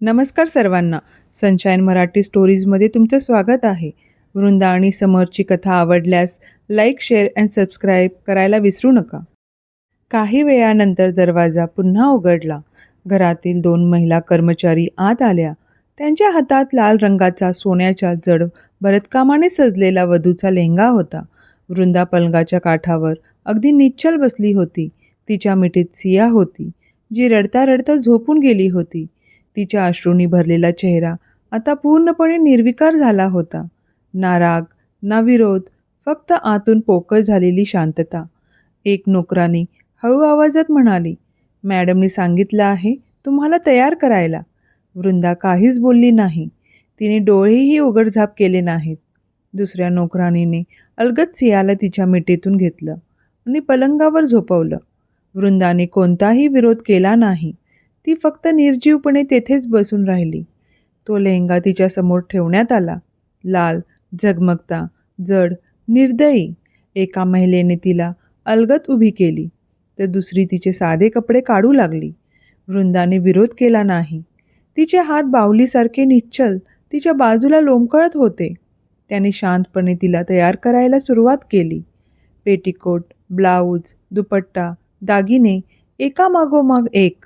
नमस्कार सर्वांना. सनशाईन मराठी स्टोरीजमध्ये तुमचं स्वागत आहे. वृंदा आणि समरची कथा आवडल्यास लाईक, शेअर अँड सबस्क्राईब करायला विसरू नका. काही वेळानंतर दरवाजा पुन्हा उघडला. घरातील 2 महिला कर्मचारी आत आल्या. त्यांच्या हातात लाल रंगाचा सोन्याच्या जड भरतकामाने सजलेला वधूचा लेहंगा होता. वृंदा पलंगाच्या काठावर अगदी निश्चल बसली होती. तिच्या मिठीत सिया होती, जी रडता रडता झोपून गेली होती. तिच्या अश्रूंनी भरलेला चेहरा आता पूर्णपणे निर्विकार झाला होता. ना राग, ना विरोध, फक्त आतून पोकळ झालेली शांतता. एक नोकरानी हळू आवाजात म्हणाली, "मॅडमनी सांगितलं आहे तुम्हाला तयार करायला." वृंदा काहीच बोलली नाही. तिने डोळेही उघडझाप केले नाहीत. दुसऱ्या नोकरानीने अलगद सियाला तिच्या मिठीतून घेतलं आणि पलंगावर झोपवलं. वृंदाने कोणताही विरोध केला नाही. ती फक्त निर्जीवपणे तेथेच बसून राहिली. तो लेहंगा तिच्यासमोर ठेवण्यात आला. लाल, झगमगता, जड, निर्दयी. एका महिलेने तिला अलगद उभी केली, तर दुसरी तिचे साधे कपडे काढू लागली. वृंदाने विरोध केला नाही. तिचे हात बाहुलीसारखे निश्चल तिच्या बाजूला लोंबकळत होते. त्याने शांतपणे तिला तयार करायला सुरुवात केली. पेटीकोट, ब्लाऊज, दुपट्टा, दागिने एकामागोमाग एक.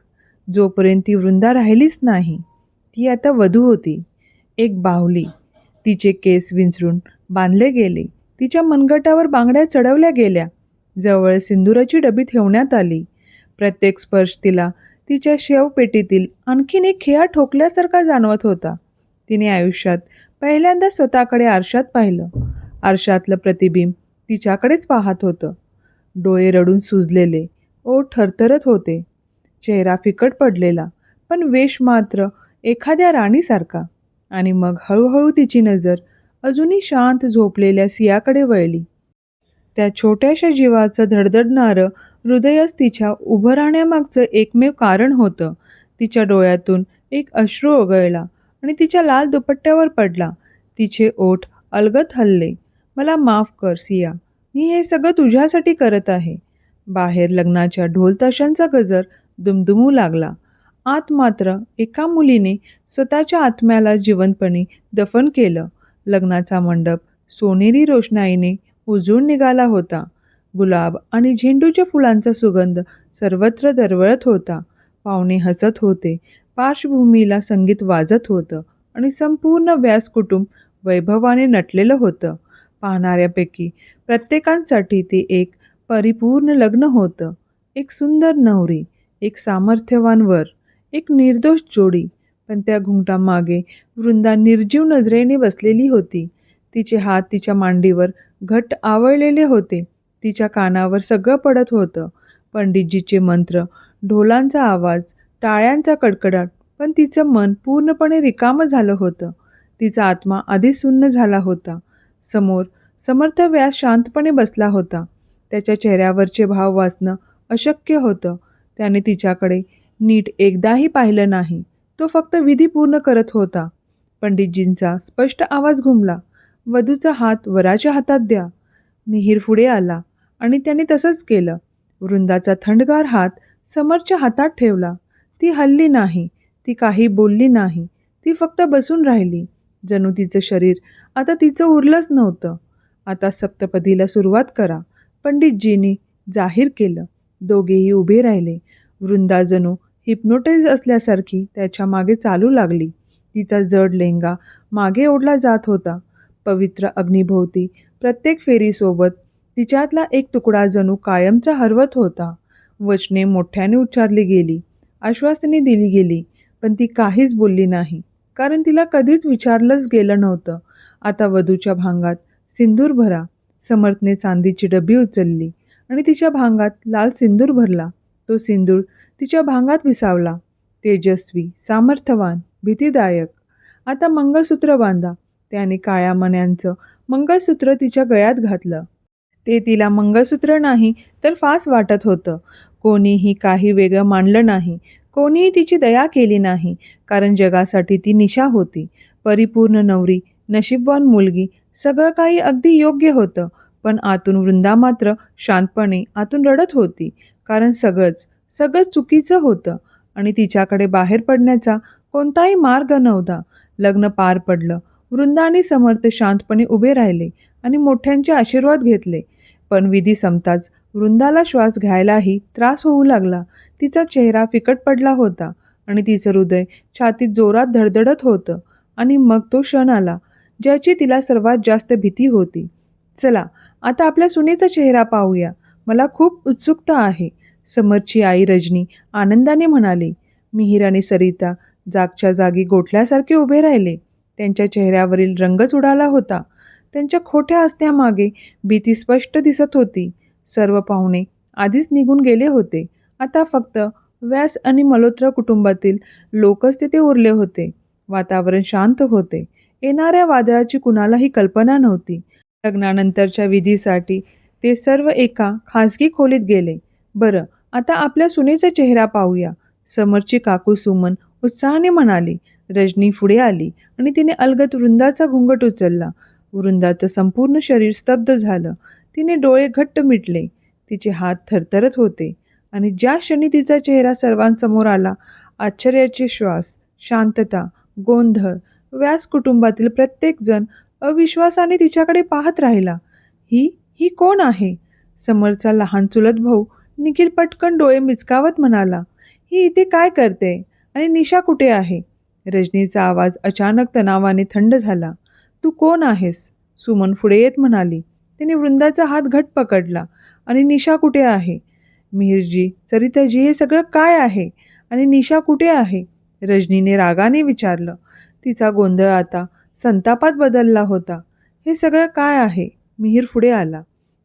जोपर्यंत ती वृंदा राहिलीच नाही. ती आता वधू होती, एक बाहुली. तिचे केस विंचरून बांधले गेले. तिच्या मनगटावर बांगड्या चढवल्या गेल्या. जवळ सिंदुराची डबी ठेवण्यात आली. प्रत्येक स्पर्श तिला तिच्या शवपेटीतील आणखीन एक खिळा ठोकल्यासारखा जाणवत होता. तिने आयुष्यात पहिल्यांदा स्वतःकडे आरशात पाहिलं. आरशातलं प्रतिबिंब तिच्याकडेच पाहत होतं. डोळे रडून सुजलेले, ओठ थरथरत होते. चेहरा फिकट पडलेला, पण वेश मात्र एखाद्या राणीसारखा. आणि मग हळूहळू तिची नजर अजूनही शांत झोपलेल्या सियाकडे वळली. त्या छोट्याशा जीवाचं धडधडणारं हृदयच तिच्या उभं राहण्यामागचं एकमेव कारण होतं. तिच्या डोळ्यातून एक अश्रू ओघळला आणि तिच्या लाल दुपट्ट्यावर पडला. तिचे ओठ अलगद हलले. "मला माफ कर सिया, मी हे सगळं तुझ्यासाठी करत आहे." बाहेर लग्नाच्या ढोल ताशांचा गजर दुमदुमू लागला. आत मात्र एका मुलीने स्वतःच्या आत्म्याला जिवंतपणे दफन केलं. लग्नाचा मंडप सोनेरी रोषणाईने उजळून निघाला होता. गुलाब आणि झेंडूच्या फुलांचा सुगंध सर्वत्र दरवळत होता. पाहुणे हसत होते. पार्श्वभूमीला संगीत वाजत होतं आणि संपूर्ण व्यास कुटुंब वैभवाने नटलेलं होतं. पाहणाऱ्यापैकी प्रत्येकांसाठी ते एक परिपूर्ण लग्न होतं. एक सुंदर नवरी, एक सामर्थ्यवान वर, एक निर्दोष जोडी. पण त्या घुंगटामागे वृंदा निर्जीव नजरेने बसलेली होती. तिचे हात तिच्या मांडीवर घट्ट आवळलेले होते. तिच्या कानावर सगळं पडत होतं. पंडितजीचे मंत्र, ढोलांचा आवाज, टाळ्यांचा कडकडाट. पण तिचं मन पूर्णपणे रिकामं झालं होतं. तिचा आत्मा आधीच सुन्न झाला होता. समोर समर्थ व्यास शांतपणे बसला होता. त्याच्या चेहऱ्यावरचे भाव वाचणं अशक्य होतं. त्याने तिच्याकडे नीट एकदाही पाहिलं नाही. तो फक्त विधी पूर्ण करत होता. पंडितजींचा स्पष्ट आवाज घुमला, "वधूचा हात वराच्या हातात द्या." मिहीर पुढे आला आणि त्याने तसंच केलं. वृंदाचा थंडगार हात समरच्या हातात ठेवला. ती हलली नाही. ती काही बोलली नाही. ती फक्त बसून राहिली. जणू तिचं शरीर आता तिचं उरलंच नव्हतं. "आता सप्तपदीला सुरुवात करा," पंडितजींनी जाहीर केलं. दोघेही उभे राहिले. वृंदा जणू हिप्नोटाईज असल्यासारखी त्याच्या मागे चालू लागली. तिचा जड लेहंगा मागे ओढला जात होता. पवित्र अग्नीभोवती प्रत्येक फेरीसोबत तिच्यातला एक तुकडा जणू कायमचा हरवत होता. वचने मोठ्याने उच्चारली गेली, आश्वासने दिली गेली, पण ती काहीच बोलली नाही, कारण तिला कधीच विचारलंच गेलं नव्हतं. "आता वधूच्या भांगात सिंदूर भरा." समर्थने चांदीची डबी उचलली आणि तिच्या भांगात लाल सिंदूर भरला. तो सिंदूर तिच्या भांगात विसावला. तेजस्वी, सामर्थ्यवान, भीतीदायक. "आता मंगळसूत्र बांधा." त्याने काळ्या मण्यांचं मंगळसूत्र तिच्या गळ्यात घातलं. ते तिला मंगळसूत्र नाही तर फास वाटत होतं. कोणीही काही वेगळं मानलं नाही. कोणीही तिची दया केली नाही, कारण जगासाठी ती निशा होती. परिपूर्ण नवरी, नशीबवान मुलगी, सगळं काही अगदी योग्य होतं. पण आतून वृंदा मात्र शांतपणे आतून रडत होती, कारण सगळंच चुकीचं होतं आणि तिच्याकडे बाहेर पडण्याचा कोणताही मार्ग नव्हता. लग्न पार पडलं. वृंदा आणि समर्थ शांतपणे उभे राहिले आणि मोठ्यांचे आशीर्वाद घेतले. पण विधी संपताच वृंदाला श्वास घ्यायलाही त्रास होऊ लागला. तिचा चेहरा फिकट पडला होता आणि तिचं हृदय छातीत जोरात धडधडत होतं. आणि मग तो क्षण आला ज्याची तिला सर्वात जास्त भीती होती. चला आता आपल्या सुनेचा चेहरा पाहूया. मला खूप उत्सुकता आहे, समरची आई रजनी आनंदाने म्हणाली. मिहीर आणि सरिता जागच्या जागी गोठल्यासारखे उभे राहिले. त्यांच्या चेहऱ्यावरील रंगच उडाला होता. त्यांच्या खोट्या हसण्यामागे भीती स्पष्ट दिसत होती. सर्व पाहुणे आधीच निघून गेले होते. आता फक्त व्यास आणि मल्होत्रा कुटुंबातील लोकच तिथे उरले होते. वातावरण शांत होते. येणाऱ्या वादळाची कुणालाही कल्पना नव्हती. लग्नानंतरच्या विधीसाठी ते सर्व एका खासगी खोलीत गेले. बरं, आता आपल्या सुनेचा चेहरा पाहूया, समरची काकू सुमन उत्साहाने म्हणाली. रजनी पुढे आली आणि तिने अलगद वृंदाचा घुंगट उचलला. वृंदाचं संपूर्ण शरीर स्तब्ध झालं. तिने डोळे घट्ट मिटले. तिचे हात थरथरत होते आणि ज्या क्षणी तिचा चेहरा सर्वांसमोर आला, आश्चर्याचे श्वास, शांतता, गोंधळ. व्यास कुटुंबातील प्रत्येकजण अविश्वासाने तिच्याकडे पाहत राहिला. ही ही कोण आहे? समरचा लहान चुलत भाऊ निखिल पटकन डोळे मिचकावत म्हणाला. ही इथे काय करते आणि निशा कुठे आहे? रजनीचा आवाज अचानक तणावाने थंड झाला. तू कोण आहेस? सुमन पुढे येत म्हणाली. तिने वृंदाचा हात घट्ट पकडला. आणि निशा कुठे आहे? मिहीरजी, सरिताजी, हे सगळं काय आहे आणि निशा कुठे आहे? रजनीने रागाने विचारलं. तिचा गोंधळ आता संतापात बदलला होता. हे सगळं काय आहे? मिहीर पुढे आला.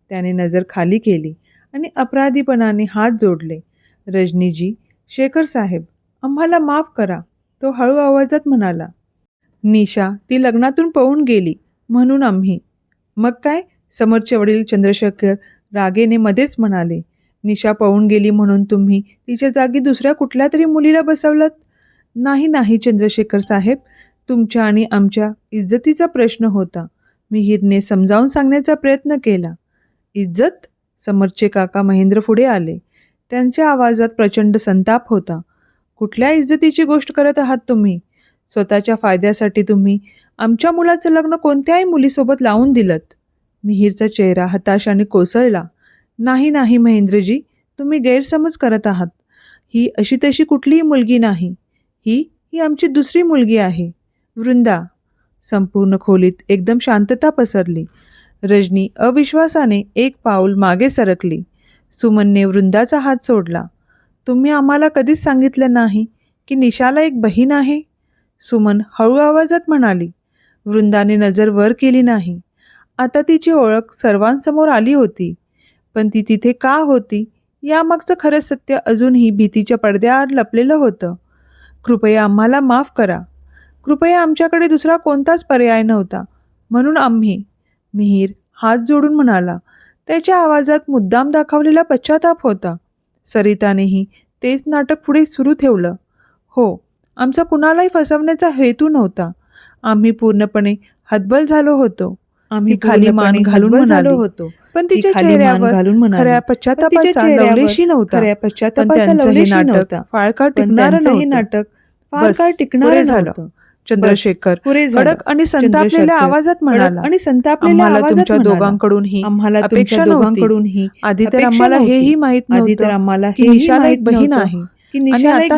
त्याने नजर खाली केली आणि अपराधीपणाने हात जोडले. रजनीजी, शेखर साहेब, आम्हाला माफ करा, तो हळू आवाजात म्हणाला. निशा, ती लग्नातून पळून गेली म्हणून आम्ही. मग काय? समरचे वडील चंद्रशेखर रागेने मध्येच म्हणाले. निशा पळून गेली म्हणून तुम्ही तिच्या जागी दुसऱ्या कुठल्या तरी मुलीला बसवलं? नाही नाही चंद्रशेखर साहेब, तुमच्या आणि आमच्या इज्जतीचा प्रश्न होता. मिहीरने समजावून सांगण्याचा प्रयत्न केला. इज्जत? समरचे काका महेंद्र पुढे आले. त्यांच्या आवाजात प्रचंड संताप होता. कुठल्या इज्जतीची गोष्ट करत आहात तुम्ही? स्वतःच्या फायद्यासाठी तुम्ही आमच्या मुलाचं लग्न कोणत्याही मुलीसोबत लावून दिलं. मिहीरचा चेहरा हताशाने कोसळला. नाही नाही महेंद्रजी, तुम्ही गैरसमज करत आहात. ही अशी तशी कुठलीही मुलगी नाही. ही ही आमची दुसरी मुलगी आहे, वृंदा. संपूर्ण खोलीत एकदम शांतता पसरली. रजनी अविश्वासाने एक पाऊल मागे सरकली. सुमनने वृंदाचा हात सोडला. तुम्ही आम्हाला कधीच सांगितलं नाही की निशाला एक बहीण आहे? सुमन हळू आवाजात म्हणाली. वृंदाने नजर वर केली नाही. आता तिची ओळख सर्वांसमोर आली होती. पण ती तिथे का होती यामागचं खरं सत्य अजूनही भीतीच्या पडद्याआड लपलेलं होतं. कृपया आम्हाला माफ करा. कृपया, आमच्याकडे दुसरा कोणताच पर्याय नव्हता म्हणून आम्ही. मिहीर हात जोडून म्हणाला. त्याच्या आवाजात मुद्दाम दाखवलेला पश्चाताप होता. सरितानेही तेच नाटक पुढे सुरू ठेवलं. हो, आमचा कुणालाही फसवण्याचा हेतू नव्हता. आम्ही पूर्णपणे हतबल झालो होतो. आम्ही खाली मान घालून म्हणालो होतो. पण तिच्या चेहऱ्यावर खऱ्या पश्चातापाचा लवलेशी नव्हता. नाटक फार काळ टिकणारं नव्हतं. चंद्रशेखर कडक आणि संतापलेल्या आवाजात म्हणाला. आम्हाला तुमच्या दोघांकडूनही अपेक्षा नव्हती. आधी तर आम्हाला हेही माहित नव्हतं की निशाला एक बहीण आहे.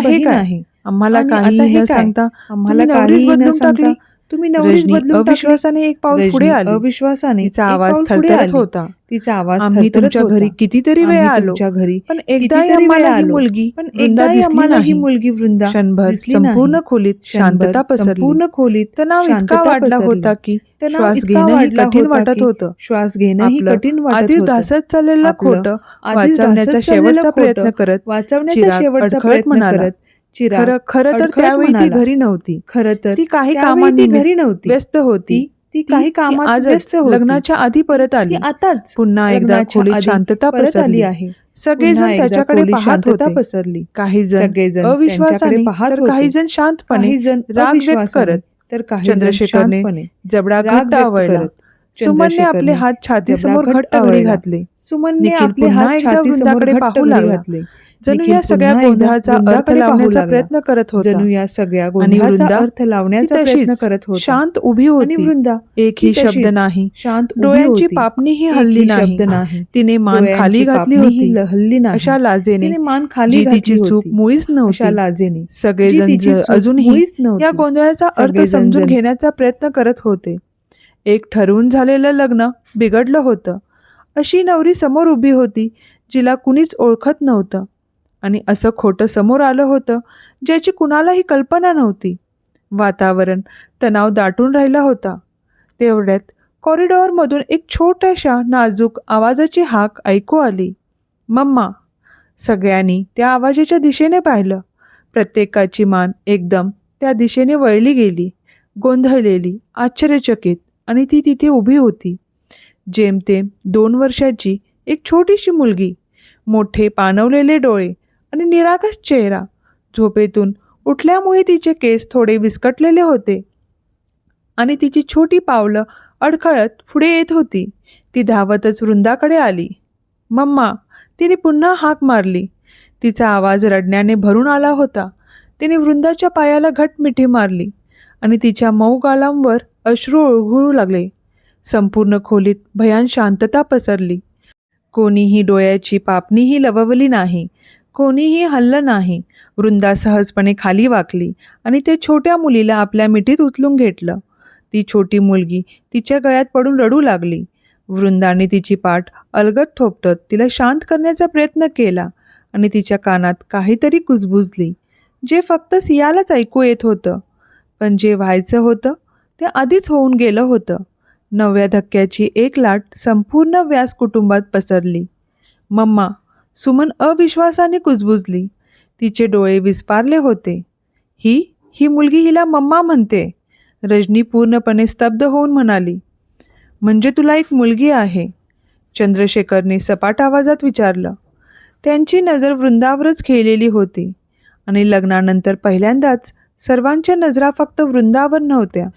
हे काय? आम्हाला काही न सांगता आम्हाला काहीही बदलून टाकली. तुम्ही नवरीच बदलून अविश्वासाने एक पाऊल पुढे आली. अविश्वासाने तिचा आवाज थरथरत होता. तिचा आवाज आम्ही तुमच्या घरी कितीतरी वेळा आलो. पण एकदाही आम्हाला ही मुलगी वृंदा क्षणभर संपूर्ण खोलीत शांतता पसरली. संपूर्ण खोलीत तणाव इतका वाढला होता की श्वास घेणंही कठीण वाटत होतं. श्वास घेणंही कठीण वाटत होतं. ढासत चाललेलं खोटं वाचवण्याचा शेवटचा प्रयत्न करत खरं तर त्यावेळी ती घरी नव्हती. खरं तर ती काही कामांनी घरी नव्हती, व्यस्त होती. ती काही कामात व्यस्त होती. लग्नाच्या आधी परत आली. आताच पुन्हा एकदा खोलीत शांतता परत आली आहे. सगळेजण त्याच्याकडे पाहत होते. पसरली. काही जण अविश्वासाने पाहत, काही जण शांतपणे, काही जण राग व्यक्त करत, तर काही चंद्रशेखरने जबडा घट्ट आवळला. सुमनने आपले हात छातीसमोर घट्ट घडी घातले. सुमनने आपले हात छातीसमोर पाहू लागले. जणू या सगळ्या गोंधळाचा अर्थ लावण्याचा प्रयत्न करत होता. जणू या सगळ्या गोंधळाचा अर्थ लावण्याचा प्रयत्न करत होता. शांत उभी होती. आणि वृंदा एकही शब्द नाही. शांत डोळ्यांची पापणीही हल्ली नाही. शब्द नाही. तिने मान खाली घातली होती. हल्ली नाही. अशा लाजेने तिने मान खाली घातली होती. चूक मुळीच नव्हती. अशा लाजेने सगळेजण अजूनही या गोंधळाचा अर्थ समजून घेण्याचा प्रयत्न करत होते. एक ठरवून झालेलं लग्न बिघडलं होतं. अशी नवरी समोर उभी होती जिला कुणीच ओळखत नव्हतं. आणि असं खोटं समोर आलं होतं ज्याची कुणालाही कल्पना नव्हती. वातावरण तणाव दाटून राहिला होता. तेवढ्यात कॉरिडॉरमधून एक छोट्याशा नाजूक आवाजाची हाक ऐकू आली. मम्मा. सगळ्यांनी त्या आवाजाच्या दिशेने पाहिलं. प्रत्येकाची मान एकदम त्या दिशेने वळली गेली. गोंधळलेली, आश्चर्यचकित. आणि ती तिथे उभी होती. जेमतेम 2 वर्षाची एक छोटीशी मुलगी. मोठे पाणवलेले डोळे आणि निरागस चेहरा. झोपेतून उठल्यामुळे तिचे केस थोडे विस्कटलेले होते आणि तिची छोटी पावलं अडखळत पुढे येत होती. ती धावतच वृंदाकडे आली. मम्मा. तिने पुन्हा हाक मारली. तिचा आवाज रडण्याने भरून आला होता. तिने वृंदाच्या पायाला घट मिठी मारली आणि तिच्या मऊ गालांवर अश्रू ओघळू लागले. संपूर्ण खोलीत भयान शांतता पसरली. कोणीही डोळ्याची पापणीही लववली नाही. कोणीही हललं नाही. वृंदा सहजपणे खाली वाकली आणि ते छोट्या मुलीला आपल्या मिठीत उचलून घेतलं. ती छोटी मुलगी तिच्या गळ्यात पडून रडू लागली. वृंदाने तिची पाठ अलगद थोपटत तिला शांत करण्याचा प्रयत्न केला आणि तिच्या कानात काहीतरी कुजबुजली, जे फक्त सियालाच ऐकू येत होतं. पण जे व्हायचं होतं ते आधीच होऊन गेलं होतं. नव्या धक्क्याची एक लाट संपूर्ण व्यास कुटुंबात पसरली. मम्मा. सुमन अविश्वासाने कुजबुजली. तिचे डोळे विस्पारले होते. ही मुलगी हिला मम्मा म्हणते. रजनी पूर्णपणे स्तब्ध होऊन म्हणाली. म्हणजे तुला एक मुलगी आहे? चंद्रशेखरने सपाट आवाजात विचारलं. त्यांची नजर वृंदावरच खेळलेली होती आणि लग्नानंतर पहिल्यांदाच सर्वांच्या नजरा फक्त वृंदावर नव्हत्या.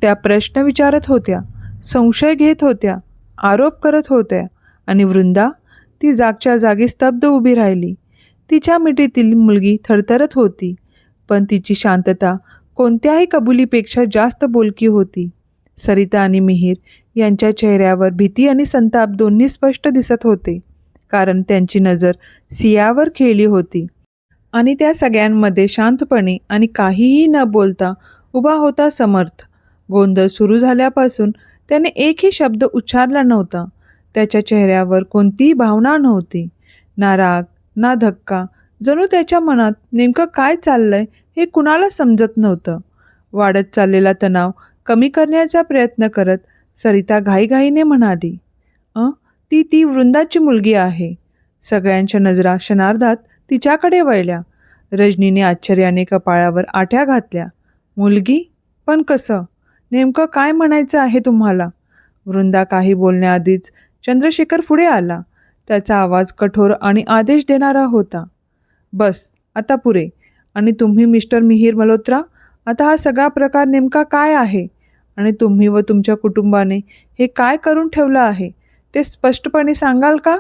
त्या प्रश्न विचारत होत्या, संशय घेत होत्या, आरोप करत होत्या. आणि वृंदा, ती जागच्या जागी स्तब्ध उभी राहिली. तिच्या मिठीतील मुलगी थरथरत होती, पण तिची शांतता कोणत्याही कबुलीपेक्षा जास्त बोलकी होती. सरिता आणि मिहीर यांच्या चेहऱ्यावर भीती आणि संताप दोन्ही स्पष्ट दिसत होते, कारण त्यांची नजर सियावर खेळली होती. आणि त्या सगळ्यांमध्ये शांतपणे आणि काहीही न बोलता उभा होता समर्थ. गोंधळ सुरू झाल्यापासून त्याने एकही शब्द उच्चारला नव्हता. त्याच्या चेहऱ्यावर कोणतीही भावना नव्हती, ना राग ना धक्का. जणू त्याच्या मनात नेमकं काय चाललंय हे कुणाला समजत नव्हतं. वाढत चाललेला तणाव कमी करण्याचा प्रयत्न करत सरिता घाईघाईने म्हणाली, ती वृंदाची मुलगी आहे. सगळ्यांच्या नजरा क्षणार्धात तिच्याकडे वळल्या. रजनीने आश्चर्याने कपाळावर आठ्या घातल्या. मुलगी? पण कसं? नेमकं काय म्हणायचं आहे तुम्हाला? वृंदा काही बोलण्याआधीच चंद्रशेखर पुढे आला. त्याचा आवाज कठोर आणि आदेश देणारा होता. बस, आता पुरे. आणि तुम्ही मिस्टर मिहीर मल्होत्रा, आता हा सगळा प्रकार नेमका काय आहे आणि तुम्ही व तुमच्या कुटुंबाने हे काय करून ठेवलं आहे ते स्पष्टपणे सांगाल का?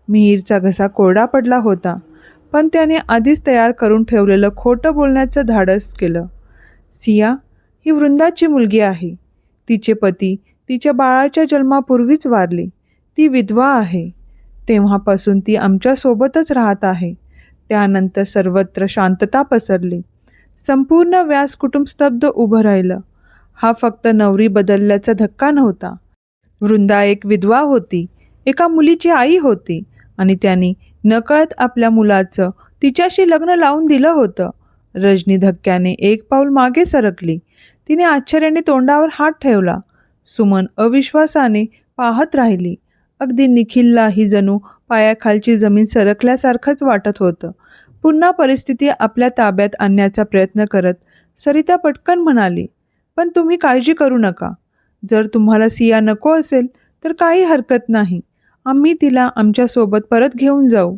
मिहीरचा घसा कोरडा पडला होता, पण त्याने आधीच तयार करून ठेवलेलं खोटं बोलण्याचं धाडस केलं. सिया ही वृंदाची मुलगी आहे. तिचे पती तिच्या बाळाच्या जन्मापूर्वीच वारले. ती विधवा आहे. तेव्हापासून ती आमच्यासोबतच राहत आहे. त्यानंतर सर्वत्र शांतता पसरली. संपूर्ण व्यास कुटुंब स्तब्ध उभं राहिलं. हा फक्त नवरी बदलल्याचा धक्का नव्हता. वृंदा एक विधवा होती, एका मुलीची आई होती आणि त्यांनी नकळत आपल्या मुलाचं तिच्याशी लग्न लावून दिलं होतं. रजनी धक्क्याने एक पाऊल मागे सरकली. तिने आश्चर्याने तोंडावर हात ठेवला. सुमन अविश्वासाने पाहत राहिली. अगदी निखिललाही जणू पायाखालची जमीन सरकल्यासारखंच वाटत होतं. पुन्हा परिस्थिती आपल्या ताब्यात आणण्याचा प्रयत्न करत सरिता पटकन म्हणाली, पण तुम्ही काळजी करू नका. जर तुम्हाला सिया नको असेल तर काही हरकत नाही. आम्ही तिला आमच्यासोबत परत घेऊन जाऊ.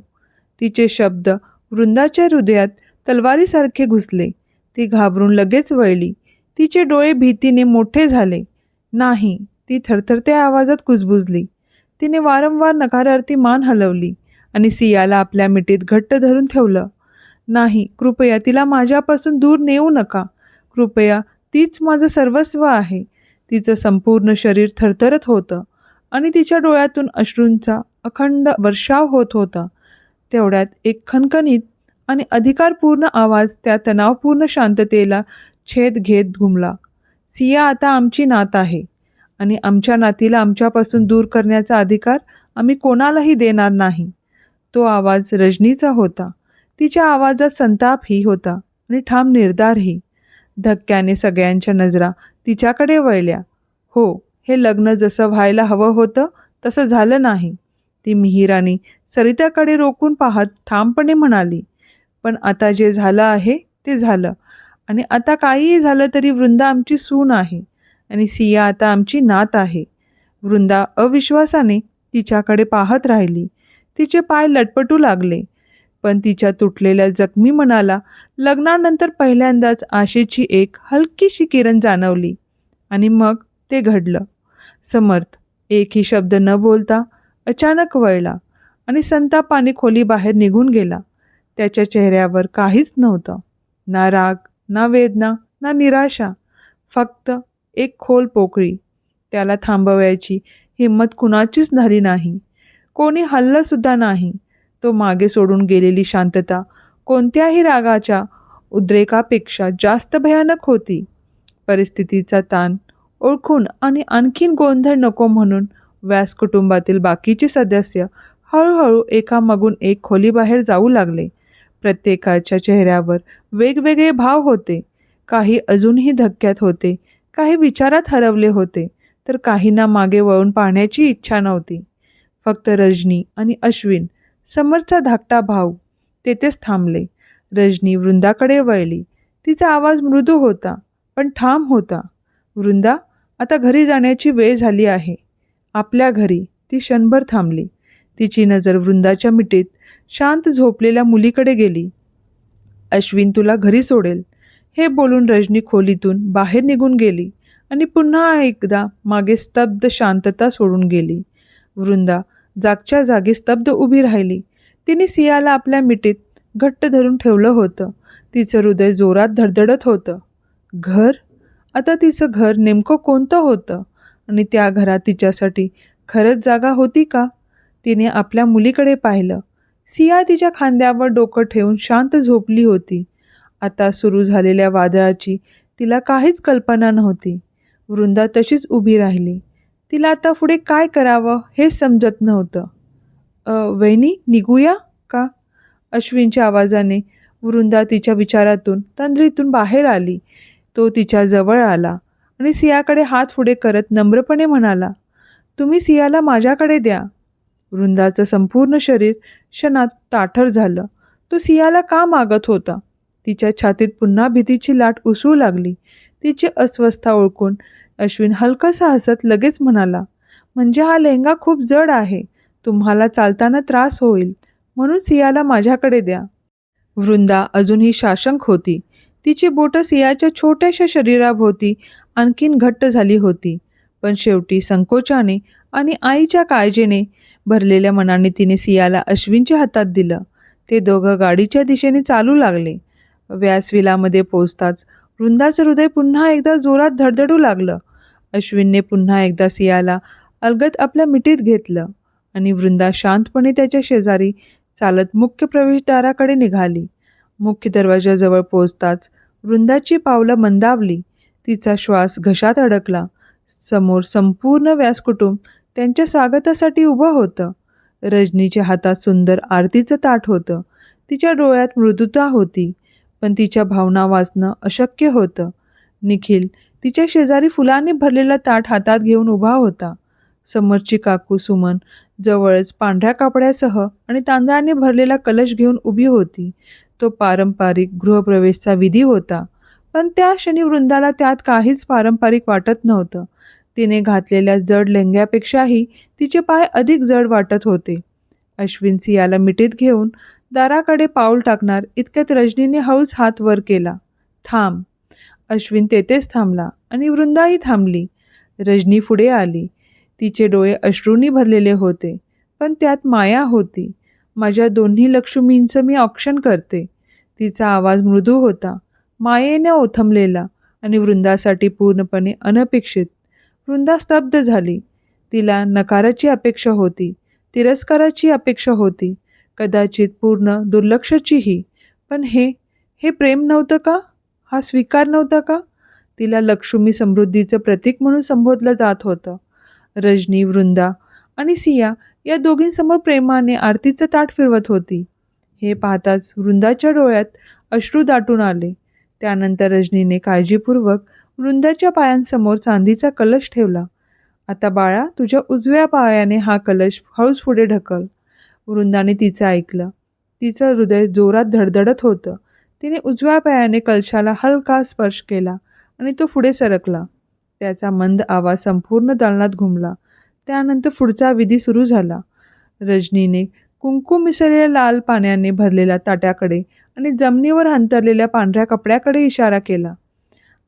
तिचे शब्द वृंदाच्या हृदयात तलवारीसारखे घुसले. ती घाबरून लगेच वळली. तिचे डोळे भीतीने मोठे झाले. नाही, ती थरथरत्या आवाजात कुजबुजली. तिने वारंवार नकारार्थी मान हलवली आणि सियाला आपल्या मिठीत घट्ट धरून ठेवलं. नाही, कृपया तिला माझ्यापासून दूर नेऊ नका. कृपया, तीच माझं सर्वस्व आहे. तिचं संपूर्ण शरीर थरथरत होतं आणि तिच्या डोळ्यातून अश्रूंचा अखंड वर्षाव होत होता. तेवढ्यात एक खणखणीत आणि अधिकारपूर्ण आवाज त्या तणावपूर्ण शांततेला छेद घेत घुमला. सिया आता आमची नात आहे आणि आमच्या नातीला आमच्यापासून दूर करण्याचा अधिकार आम्ही कोणालाही देणार नाही. तो आवाज रजनीचा होता. तिच्या आवाजात संतापही होता आणि ठाम निर्धारही. धक्क्याने सगळ्यांच्या नजरा तिच्याकडे वळल्या. हो, हे लग्न जसं व्हायला हवं होतं तसं झालं नाही. ती मिहिराने सरिताकडे रोखून पाहत ठामपणे म्हणाली. पण आता जे झालं आहे ते झालं, आणि आता काहीही झालं तरी वृंदा आमची सून आहे आणि सिया आता आमची नात आहे. वृंदा अविश्वासाने तिच्याकडे पाहत राहिली. तिचे पाय लटपटू लागले. पण तिच्या तुटलेल्या जखमी मनाला लग्नानंतर पहिल्यांदाच आशेची एक हलकीशी किरण जाणवली. आणि मग ते घडलं. समर्थ एकही शब्द न बोलता अचानक वळला आणि संतापाने खोलीबाहेर निघून गेला. त्याच्या चेहऱ्यावर काहीच नव्हतं. ना राग, ना वेदना, ना निराशा. फक्त एक खोल पोकळी. त्याला थांबवायची हिंमत कुणाचीच झाली नाही. कोणी हल्लंसुद्धा नाही. तो मागे सोडून गेलेली शांतता कोणत्याही रागाच्या उद्रेकापेक्षा जास्त भयानक होती. परिस्थितीचा ताण ओळखून आणि आणखीन गोंधळ नको म्हणून व्यास कुटुंबातील बाकीचे सदस्य हळूहळू एकामागून एक खोलीबाहेर जाऊ लागले. प्रत्येकाच्या चेहऱ्यावर वेगवेगळे भाव होते. काही अजूनही धक्क्यात होते, काही विचारात हरवले होते, तर काहींना मागे वळून पाहण्याची इच्छा नव्हती. फक्त रजनी आणि अश्विन, समरचा धाकटा भाऊ, तेथेच थांबले. रजनी वृंदाकडे वळली. तिचा आवाज मृदू होता पण ठाम होता. वृंदा, आता घरी जाण्याची वेळ झाली आहे. आपल्या घरी. ती क्षणभर थांबली. तिची नजर वृंदाच्या मिठीत शांत झोपलेल्या मुलीकडे गेली. अश्विन तुला घरी सोडेल. हे बोलून रजनी खोलीतून बाहेर निघून गेली आणि पुन्हा एकदा मागे स्तब्ध शांतता सोडून गेली. वृंदा जागच्या जागी स्तब्ध उभी राहिली. तिने सियाला आपल्या मिठीत घट्ट धरून ठेवलं होतं. तिचं हृदय जोरात धडधडत होतं. घर? आता तिचं घर नेमकं कोणतं होतं? आणि त्या घरात तिच्यासाठी खरंच जागा होती का? तिने आपल्या मुलीकडे पाहिलं. सिया तिच्या खांद्यावर डोकं ठेवून शांत झोपली होती. आता सुरू झालेल्या वादळाची तिला काहीच कल्पना नव्हती. वृंदा तशीच उभी राहिली. तिला आता पुढे काय करावं हे समजत नव्हतं. वहिनी, निघूया का? अश्विनच्या आवाजाने वृंदा तिच्या विचारातून, तंद्रीतून बाहेर आली. तो तिच्या जवळ आला आणि सियाकडे हात पुढे करत नम्रपणे म्हणाला, तुम्ही सियाला माझ्याकडे द्या. वृंदाचं संपूर्ण शरीर क्षणात ताठर झालं. तो सियाला का मागत होता? तिच्या छातीत पुन्हा भीतीची लाट उसळू लागली. तिची अस्वस्थता ओळखून अश्विन हलकसा हसत लगेच म्हणाला, म्हणजे हा लेहंगा खूप जड आहे. तुम्हाला चालताना त्रास होईल, म्हणून सियाला माझ्याकडे द्या. वृंदा अजूनही साशंक होती. तिची बोटं सियाच्या छोट्याशा शरीराभोवती आणखीन घट्ट झाली होती. पण शेवटी संकोचाने आणि आईच्या काळजीने भरलेल्या मनाने तिने सियाला अश्विनच्या हातात दिलं. ते दोघं गाडीच्या दिशेने चालू लागले. व्यासविलामध्ये पोचताच वृंदाचं हृदय पुन्हा एकदा जोरात धडधडू लागलं. अश्विनने पुन्हा एकदा सियाला अलगद आपल्या मिठीत घेतलं आणि वृंदा शांतपणे त्याच्या शेजारी चालत मुख्य प्रवेशद्वाराकडे निघाली. मुख्य दरवाजाजवळ पोचताच वृंदाची पावलं मंदावली. तिचा श्वास घशात अडकला. समोर संपूर्ण व्यासकुटुंब त्यांच्या स्वागतासाठी उभं होतं. रजनीच्या हातात सुंदर आरतीचं ताट होतं. तिच्या डोळ्यात मृदुता होती, पण तिच्या भावना वाचणं अशक्य होतं. निखिल तिच्या शेजारी फुलांनी भरलेला ताट हातात घेऊन उभा होता. समोरची काकू सुमन जवळच पांढऱ्या कापड्यासह आणि तांदळाने भरलेला कलश घेऊन उभी होती. तो पारंपरिक गृहप्रवेशचा विधी होता, पण त्या क्षणी वृंदाला त्यात काहीच पारंपरिक वाटत नव्हतं. तिने घातलेल्या जड लेंग्यापेक्षाही तिचे पाय अधिक जड वाटत होते. अश्विन सियाला मिठीत घेऊन दाराकडे पाऊल टाकणार इतक्यात रजनीने हळूच हात वर केला. थांब. अश्विन तेथेच थांबला आणि वृंदाही थांबली. रजनी पुढे आली. तिचे डोळे अश्रूंनी भरलेले होते, पण त्यात माया होती. माझ्या दोन्ही लक्ष्मींचं मी औक्षण करते. तिचा आवाज मृदू होता, मायेने ओथंबलेला आणि वृंदासाठी पूर्णपणे अनपेक्षित. वृंदा स्तब्ध झाली. तिला नकाराची अपेक्षा होती, तिरस्काराची अपेक्षा होती, कदाचित पूर्ण दुर्लक्षाचीही. पण हे प्रेम नव्हतं का? हा स्वीकार नव्हता का? तिला लक्ष्मी समृद्धीचं प्रतीक म्हणून संबोधलं जात होतं. रजनी, वृंदा आणि सिया या दोघींसमोर प्रेमाने आरतीचं ताट फिरवत होती. हे पाहताच वृंदाच्या डोळ्यात अश्रू दाटून आले. त्यानंतर रजनीने काळजीपूर्वक वृंदाच्या पायांसमोर चांदीचा कलश ठेवला. आता बाळा, तुझ्या उजव्या पायाने हा कलश हळूच पुढे ढकल. वृंदाने तिचं ऐकलं. तिचं हृदय जोरात धडधडत होतं. तिने उजव्या पायाने कलशाला हलका स्पर्श केला आणि तो पुढे सरकला. त्याचा मंद आवाज संपूर्ण दालनात घुमला. त्यानंतर पुढचा विधी सुरू झाला. रजनीने कुंकू मिसळलेल्या लाल पाण्याने भरलेल्या ताटाकडे आणि जमिनीवर अंतरलेल्या पांढऱ्या कपड्याकडे इशारा केला.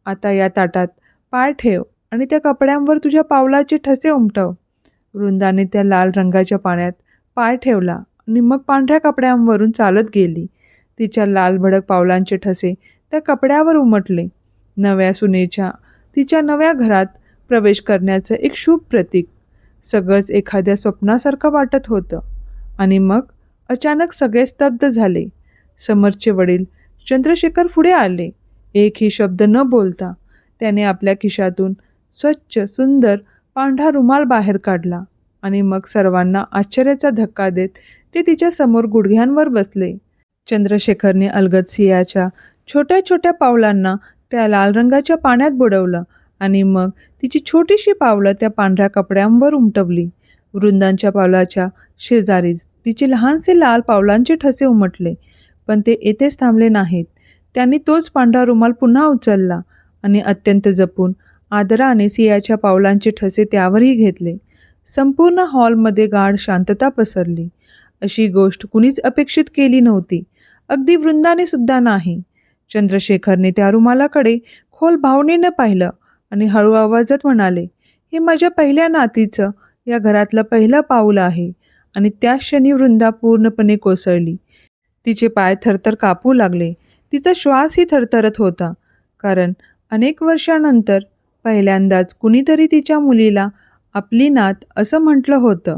आता या ताटात पाय ठेव आणि त्या कपड्यांवर तुझ्या पावलाचे ठसे उमटव. वृंदाने त्या लाल रंगाच्या पाण्यात पाय ठेवला आणि मग पांढऱ्या कपड्यांवरून चालत गेली. तिच्या लाल भडक पावलांचे ठसे त्या कपड्यावर उमटले. नव्या सुनेच्या तिच्या नव्या घरात प्रवेश करण्याचं एक शुभ प्रतीक. सगळंच एखाद्या स्वप्नासारखं वाटत होतं. आणि मग अचानक सगळे स्तब्ध झाले. समरचे वडील चंद्रशेखर पुढे आले. एकही शब्द न बोलता त्याने आपल्या खिशातून स्वच्छ सुंदर पांढरा रुमाल बाहेर काढला आणि मग सर्वांना आश्चर्याचा धक्का देत ते तिच्या समोर गुडघ्यांवर बसले. चंद्रशेखरने अलगद सियाच्या छोट्या छोट्या पावलांना त्या लाल रंगाच्या पाण्यात बुडवलं आणि मग तिची छोटीशी पावलं त्या पांढऱ्या कपड्यांवर उमटवली. वृंदांच्या पावलाच्या शेजारीच तिचे लहानसे लाल पावलांचे ठसे उमटले. पण ते येथेच थांबले नाहीत. त्यांनी तोच पांढरा रुमाल पुन्हा उचलला आणि अत्यंत जपून आदराने सियाच्या पावलांचे ठसे त्यावरही घेतले. संपूर्ण हॉलमध्ये गाढ शांतता पसरली. अशी गोष्ट कुणीच अपेक्षित केली नव्हती, अगदी वृंदाने सुद्धा नाही. चंद्रशेखरने त्या रुमालाकडे खोल भावनेनं पाहिलं आणि हळू आवाजात म्हणाले, हे माझ्या पहिल्या नातीचं या घरातलं पहिलं पाऊल आहे. आणि त्या क्षणी वृंदा पूर्णपणे कोसळली. तिचे पाय थरथर कापू लागले. तिचा श्वासही थरथरत होता. कारण अनेक वर्षानंतर पहिल्यांदाच कुणीतरी तिच्या मुलीला आपली नात असं म्हटलं होतं.